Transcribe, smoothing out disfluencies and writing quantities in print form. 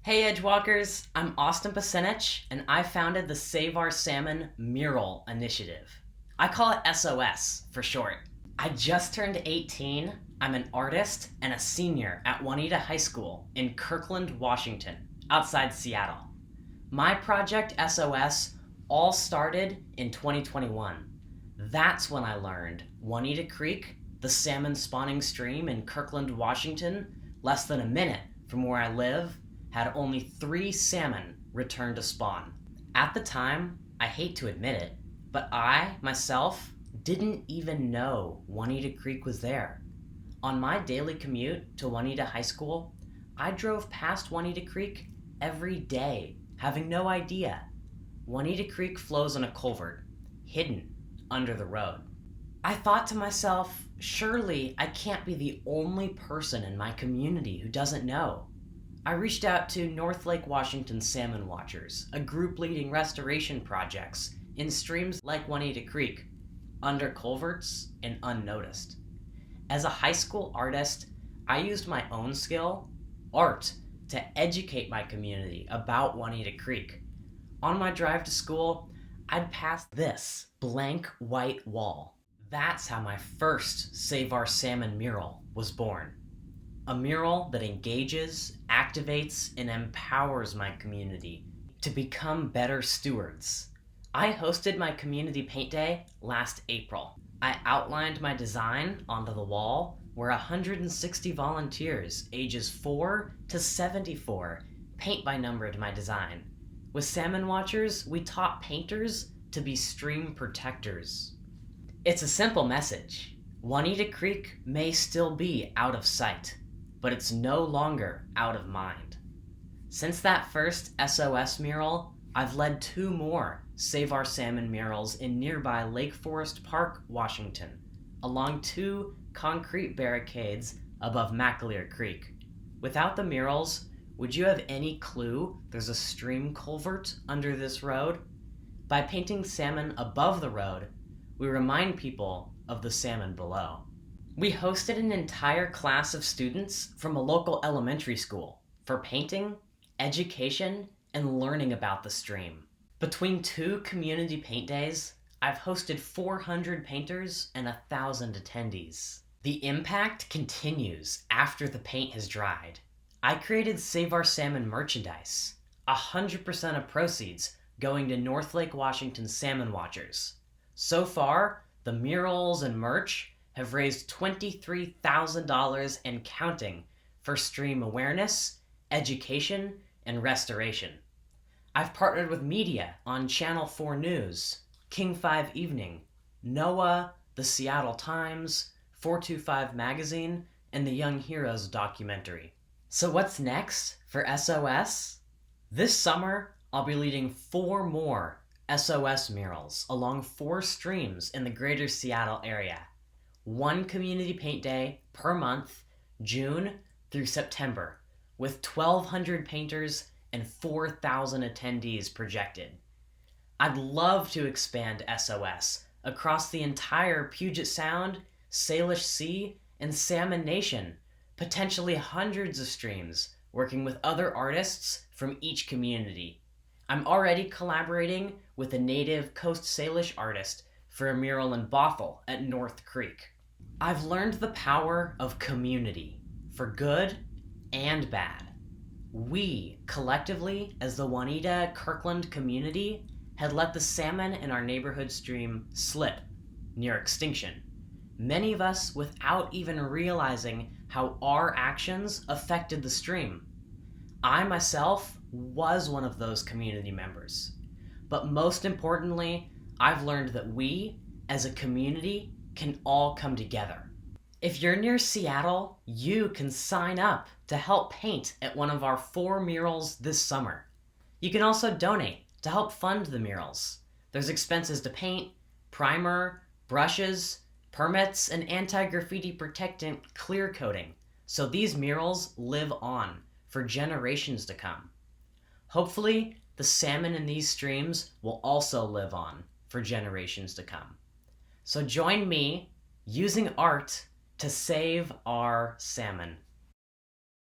Hey Edgewalkers, I'm Austin Pasenich, and I founded the Save Our Salmon Mural initiative. I call it SOS for short. I just turned 18, I'm an artist and a senior at Juanita High School in Kirkland, Washington, outside Seattle. My project SOS all started in 2021. That's when I learned Juanita Creek, the salmon spawning stream in Kirkland, Washington, less than a minute from where I live, had only 3 salmon return to spawn. At the time, I hate to admit it, but I, myself, didn't even know Juanita Creek was there. On my daily commute to Juanita High School, I drove past Juanita Creek every day, having no idea. Juanita Creek flows in a culvert, hidden under the road. I thought to myself, surely I can't be the only person in my community who doesn't know. I reached out to North Lake Washington Salmon Watchers, a group leading restoration projects in streams like Juanita Creek, under culverts and unnoticed. As a high school artist, I used my own skill, art, to educate my community about Juanita Creek. On my drive to school, I'd pass this blank white wall. That's how my first Save Our Salmon mural was born. A mural that engages, activates, and empowers my community to become better stewards. I hosted my community paint day last April. I outlined my design onto the wall where 160 volunteers ages 4 to 74 paint by numbered my design. With Salmon Watchers, we taught painters to be stream protectors. It's a simple message. Juanita Creek may still be out of sight, but it's no longer out of mind. Since that first SOS mural, I've led 2 more Save Our Salmon murals in nearby Lake Forest Park, Washington, along 2 concrete barricades above McAleer Creek. Without the murals, would you have any clue there's a stream culvert under this road? By painting salmon above the road, we remind people of the salmon below. We hosted an entire class of students from a local elementary school for painting, education, and learning about the stream. Between 2 community paint days, I've hosted 400 painters and 1,000 attendees. The impact continues after the paint has dried. I created Save Our Salmon merchandise, 100% of proceeds going to North Lake Washington Salmon Watchers. So far, the murals and merch have raised $23,000 and counting for stream awareness, education, and restoration. I've partnered with media on Channel 4 News, King 5 Evening, NOAA, the Seattle Times, 425 Magazine, and the Young Heroes documentary. So what's next for SOS? This summer, I'll be leading 4 more SOS murals along 4 streams in the greater Seattle area. 1 community paint day per month, June through September, with 1,200 painters and 4,000 attendees projected. I'd love to expand SOS across the entire Puget Sound, Salish Sea, and Salmon Nation, potentially hundreds of streams, working with other artists from each community. I'm already collaborating with a native Coast Salish artist for a mural in Bothell at North Creek. I've learned the power of community, for good and bad. We, collectively, as the Juanita Kirkland community, had let the salmon in our neighborhood stream slip, near extinction. Many of us without even realizing how our actions affected the stream. I myself was one of those community members. But most importantly, I've learned that we, as a community, can all come together. If you're near Seattle, you can sign up to help paint at one of our 4 murals this summer. You can also donate to help fund the murals. There's expenses to paint, primer, brushes, permits, and anti-graffiti protectant clear coating, so these murals live on for generations to come. Hopefully, the salmon in these streams will also live on for generations to come. So join me using art to save our salmon.